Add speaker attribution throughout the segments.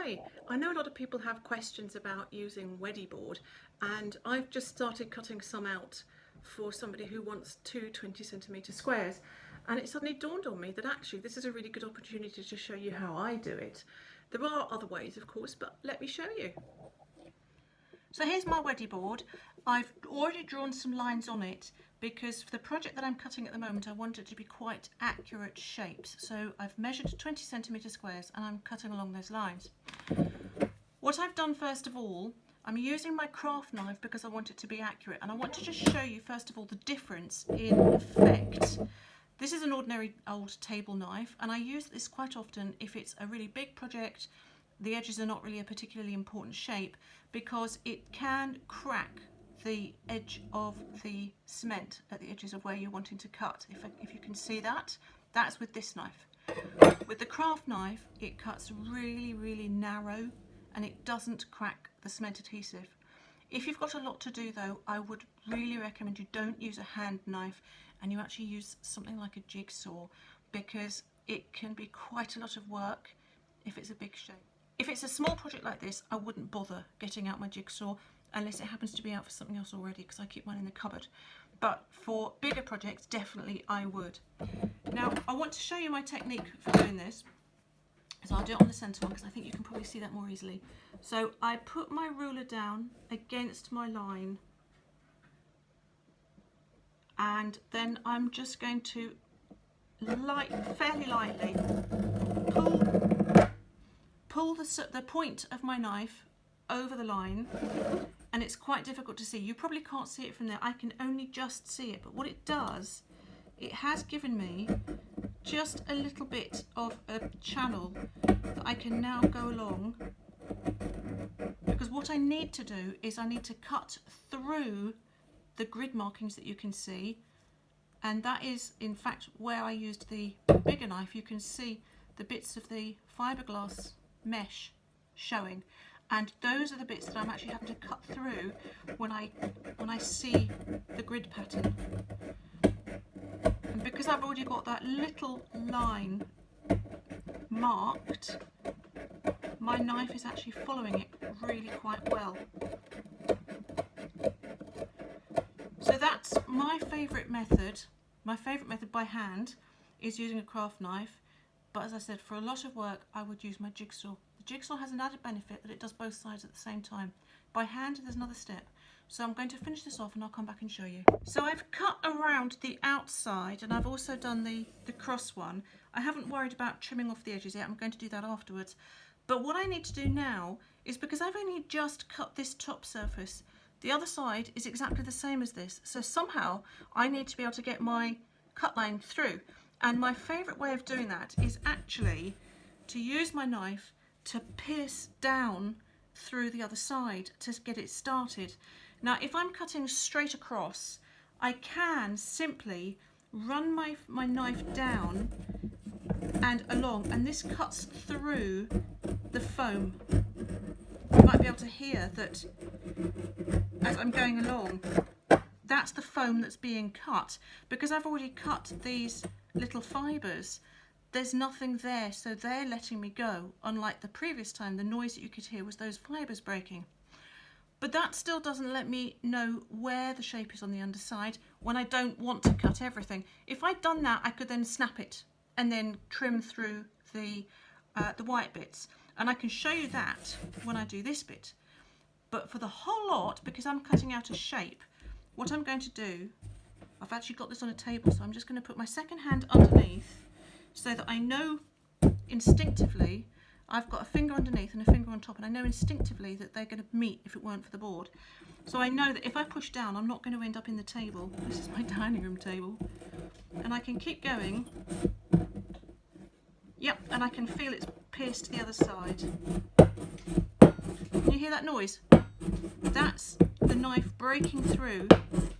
Speaker 1: Hi, I know a lot of people have questions about using wediboard, and I've just started cutting some out for somebody who wants two 20cm squares, and it suddenly dawned on me that actually this is a really good opportunity to show you how I do it. There are other ways, of course, but let me show you. So here's my wediboard. I've already drawn some lines on it because for the project that I'm cutting at the moment I want it to be quite accurate shapes. So I've measured 20cm squares and I'm cutting along those lines. What I've done first of all, I'm using my craft knife because I want it to be accurate, and I want to just show you first of all the difference in effect. This is an ordinary old table knife and I use this quite often if it's a really big project. The edges are not really a particularly important shape because it can crack the edge of the cement at the edges of where you're wanting to cut. If you can see that, that's with this knife. With the craft knife, it cuts really narrow and it doesn't crack the cement adhesive. If you've got a lot to do though, I would really recommend you don't use a hand knife and you actually use something like a jigsaw, because it can be quite a lot of work if it's a big shape. If it's a small project like this, I wouldn't bother getting out my jigsaw unless it happens to be out for something else already, because I keep mine in the cupboard. But for bigger projects, definitely I would. Now, I want to show you my technique for doing this. So I'll do it on the centre one because I think you can probably see that more easily. So I put my ruler down against my line, and then I'm just going to fairly lightly pull the point of my knife over the line, and it's quite difficult to see. You probably can't see it from there. I can only just see it, but what it does, it has given me just a little bit of a channel that I can now go along, because what I need to do is I need to cut through the grid markings that you can see, and that is in fact where I used the bigger knife. You can see the bits of the fiberglass mesh showing, and those are the bits that I'm actually having to cut through when I see the grid pattern. And because I've already got that little line marked, my knife is actually following it really quite well. So that's my favourite method. My favourite method by hand is using a craft knife, but as I said, for a lot of work I would use my jigsaw. The jigsaw has an added benefit that it does both sides at the same time. By hand there's another step. So I'm going to finish this off and I'll come back and show you. So I've cut around the outside and I've also done the cross one. I haven't worried about trimming off the edges yet. I'm going to do that afterwards. But what I need to do now is, because I've only just cut this top surface, the other side is exactly the same as this. So somehow I need to be able to get my cut line through. And my favourite way of doing that is actually to use my knife to pierce down through the other side to get it started. Now, if I'm cutting straight across, I can simply run my knife down and along, and this cuts through the foam. You might be able to hear that as I'm going along. That's the foam that's being cut. Because I've already cut these little fibres, there's nothing there, so they're letting me go. Unlike the previous time, the noise that you could hear was those fibres breaking. But that still doesn't let me know where the shape is on the underside when I don't want to cut everything. If I'd done that, I could then snap it and then trim through the white bits. And I can show you that when I do this bit. But for the whole lot, because I'm cutting out a shape, what I'm going to do, I've actually got this on a table, so I'm just going to put my second hand underneath so that I know instinctively, I've got a finger underneath and a finger on top, and I know instinctively that they're going to meet if it weren't for the board. So I know that if I push down, I'm not going to end up in the table. This is my dining room table. And I can keep going. Yep, and I can feel it's pierced the other side. Can you hear that noise? That's the knife breaking through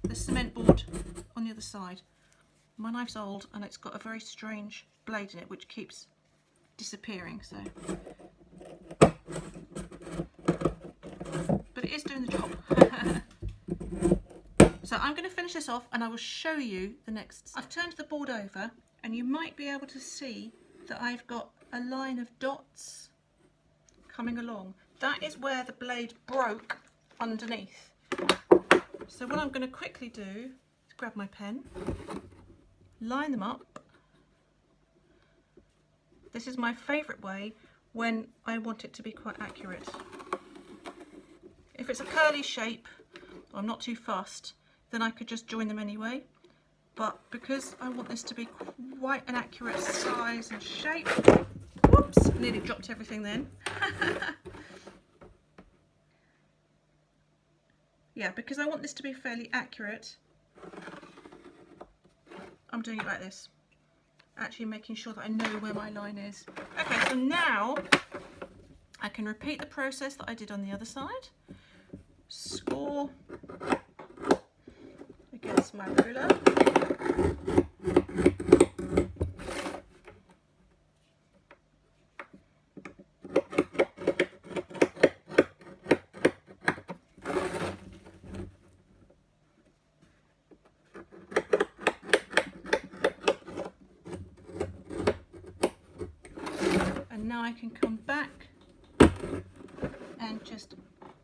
Speaker 1: the cement board on the other side. My knife's old and it's got a very strange blade in it which keeps disappearing, so. But it is doing the job. So I'm going to finish this off and I will show you the next. I've turned the board over and you might be able to see that I've got a line of dots coming along. That is where the blade broke underneath. So what I'm going to quickly do is grab my pen, line them up. This is my favourite way when I want it to be quite accurate. If it's a curly shape, or I'm not too fussed, then I could just join them anyway. But because I want this to be quite an accurate size and shape, whoops, nearly dropped everything then. Yeah, because I want this to be fairly accurate, I'm doing it like this. Actually making sure that I know where my line is. Okay, so now I can repeat the process that I did on the other side. Score against my ruler. And now I can come back and just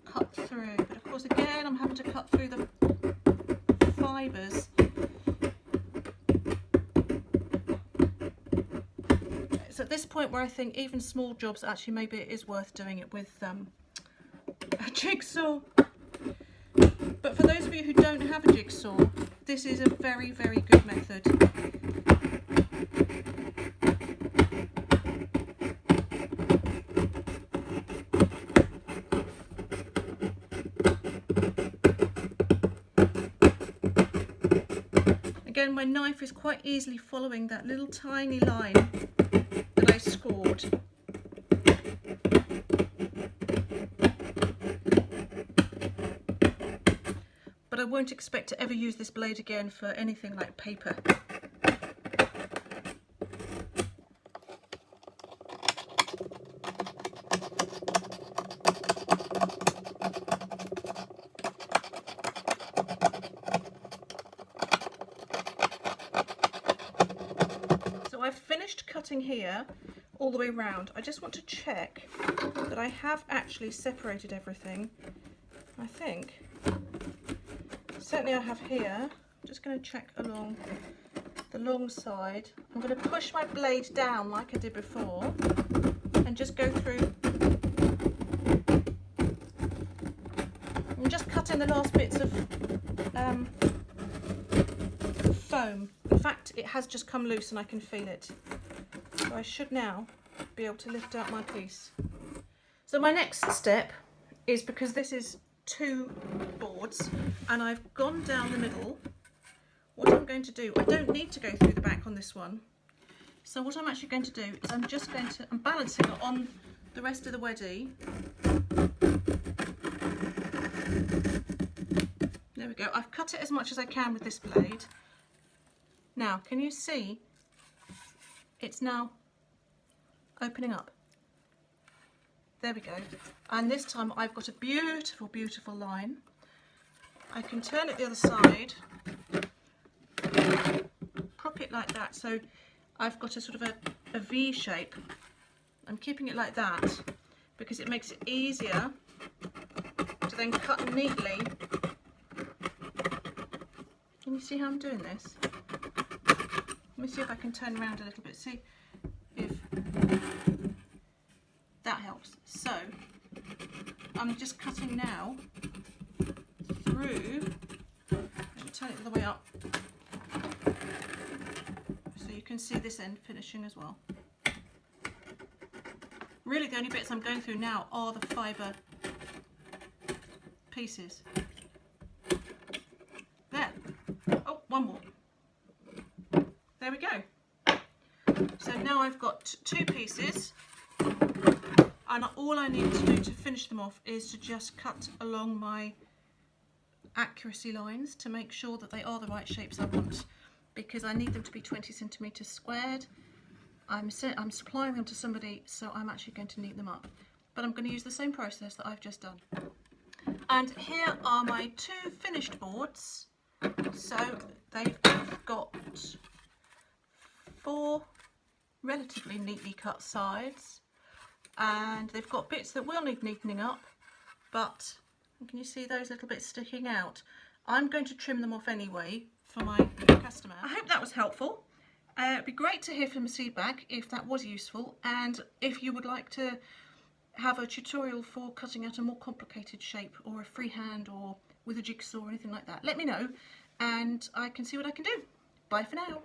Speaker 1: cut through, but of course again I'm having to cut through the fibres. It's at this point where I think even small jobs, actually maybe it is worth doing it with a jigsaw. But for those of you who don't have a jigsaw, this is a very, very good method. Again, my knife is quite easily following that little tiny line that I scored. But I won't expect to ever use this blade again for anything like paper. I've finished cutting here all the way around. I just want to check that I have actually separated everything. I think certainly I have here. I'm just going to check along the long side. I'm going to push my blade down like I did before and just go through. I'm just cutting the last bits of foam. In fact, it has just come loose and I can feel it. So I should now be able to lift out my piece. So my next step is, because this is 2 boards and I've gone down the middle, what I'm going to do, I don't need to go through the back on this one. So what I'm actually going to do is I'm balancing it on the rest of the weddy. There we go. I've cut it as much as I can with this blade. Now, can you see it's now opening up? There we go. And this time I've got a beautiful, beautiful line. I can turn it the other side, prop it like that, so I've got a sort of a V shape. I'm keeping it like that because it makes it easier to then cut neatly. Can you see how I'm doing this? Let me see if I can turn around a little bit, see if that helps. So I'm just cutting now through, let me turn it the other way up so you can see this end finishing as well. Really the only bits I'm going through now are the fibre pieces. There. Oh, one more. There we go. So now I've got 2 pieces, and all I need to do to finish them off is to just cut along my accuracy lines to make sure that they are the right shapes I want, because I need them to be 20 centimetres squared. I'm supplying them to somebody, so I'm actually going to neat them up. But I'm going to use the same process that I've just done. And here are my 2 finished boards. So they've got 4 relatively neatly cut sides, and they've got bits that will need neatening up, but can you see those little bits sticking out? I'm going to trim them off anyway for my customer. I hope that was helpful. It'd be great to hear from the feedback if that was useful, and if you would like to have a tutorial for cutting out a more complicated shape, or a freehand, or with a jigsaw or anything like that, let me know and I can see what I can do. Bye for now.